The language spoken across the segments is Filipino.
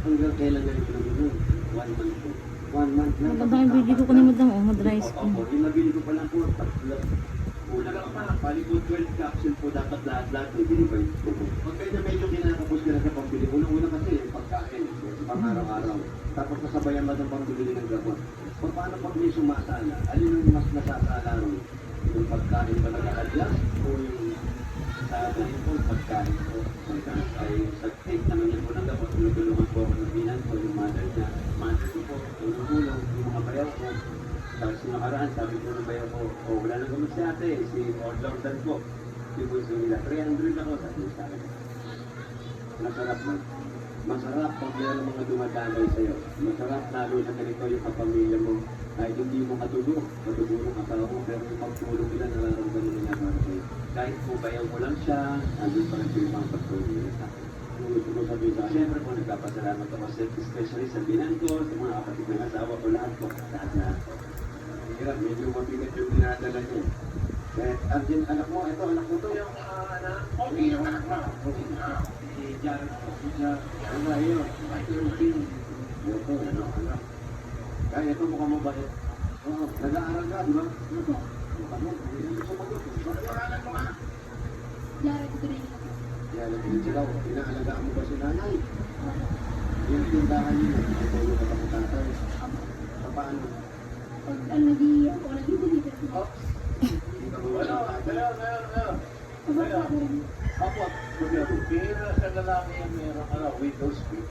Hanggang kailan na yung pinag-inom? 1 month po. 1 month lang. Maganda yung video ko kanina madam, madry skin. Opo, yung nabili ko pa lang po, tatlo. Kulang pa. Pali po 12 capsule po dapat lahat bibili pa yun. Huwag kayo na medyo kinakapos ka na sa pambili. Unang-una kasi yung pagkain, pang araw-araw. Tapos nasabayan ba ng pambili ng gamot? Paano pag may sumasala? Alin yung mas nasasala ron? Yung pagkain ba nag-a-adjust? O yung sabi po, pagkain po? Ay, sa-take naman niya po ng gamot. Tulungan po ako ng binan ko, yung mother niya. Mother ko po, tulong-tulong, yung mga bayaw ko. Tapos yung nakaraan, sabi ko ng bayaw ko, oh, wala nang gamot si ate, si Orlordan po. Yung po nila, 300 ako, sabi niya sa akin. Masarap man. Masarap pag mayroong mga dumadamay sa'yo. Masarap lalo na ganito yung kapamilya mo. Kahit hindi mo katulog ng asawa mo, pero yung pagtulog nila nararamdaman nila para sa'yo. Kahit po bayaw mo lang siya, andun pa rin po yung mga pagtulog nila sa akin. Kung gusto ko sabihin sa akin, siyempre po nagpapasalamat ako sa especially sa binan ko, sa mga kapatid ng asawa ko, lahat po, lahat po. Hirap, medyo mabigat yung dinadala niyo. Arjen, anak mo, ito, anak mo to yung anak. Okay, yung anak mo. Si Jared po. Ano yun? Ito yung pin. Ito, anak. Kaya ito mukhang mabait. Oo, nag-aaral ka, di ba? Opo. Ano? Sumagot. Bakit aralan mo ka? Jared Green. Jared Green sila. Inaalagaan mo ba si nanay? Yung tindahan niyo, ito yung katakutatay. Paano? Pag nag-i ako, nag-i-deliver ko. Hindi ka ba wala? Kabasa ko rin. Ako, pero sa lalaki yung meron, widow's peak.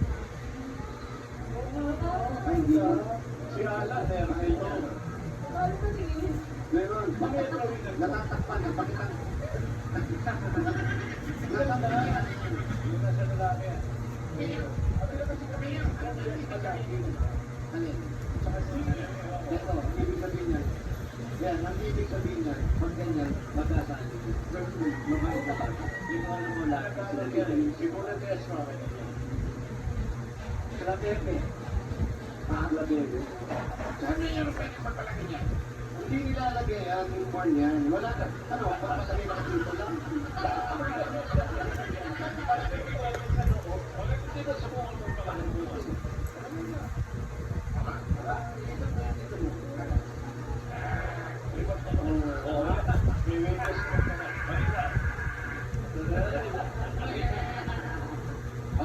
Ay, hindi ka. Si Ala, meron ito. Meron. Bakit? Natatakpan. Bakit ang... Natatakpan. Yung nasa lalaki. Alin? Ito, ibig sabihin niya. Yan, ang ibig sabihin niya, pag ganyan, magkasaan dito. Pero mabait na bata. Hindi mo alam mo lahat. Siguro tiyas namin. Sa bebe. La bebe. Saan niya yung pwede magpalaki niya? Hindi nilalagay ang newborn yan. Wala ka. Ano, papasagay na dito lang. Hindi ba sa buong mo pala?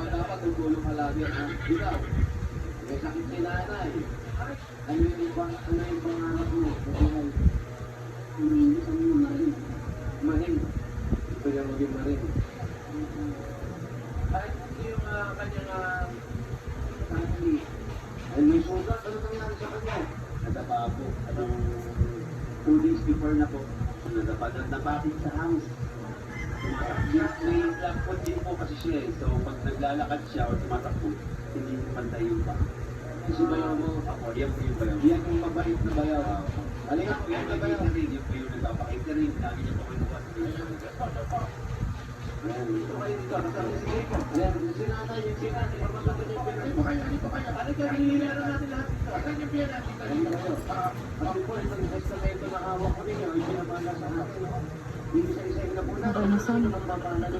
Dapat tutulong ka lagi. Ikaw, may sakit ni nanay. Ano yung ibang anak mo? Hindi ko sa mga marin. Maring. Ito yung maging maring. Kahit hindi yung kanyang Family. Ay, may sugat. Ano nangyari sa kanya? Nadapa po. Anong 2 days before na po. Nadapa. Napatid sa house. May lakot din po kasi siya eh. So, pag naglalakad siya o tumatakbo, hindi mo pantay yung pa. Kasi bayaw mo, ako, yan po yung bayaw. Yan yung mabait na bayaw. Alin po yung bayaw? Yan po yung nagpapakita rin. Lagi niya po kinuha. Ayan, ito kayo dito. Kasama si Rico. Ayan, si nanay, yung sinanay. Pagpapagod yung pinag. Hindi pa kaya. Ano kaya nililaro natin lahat dito? Asan yung pinag natin? Ayan kayo. Kasi po, itong testamento na hawak ko ninyo, ay pinapala sa akin. Hindi sa isa yung napuna. Okay na sana. Magpapala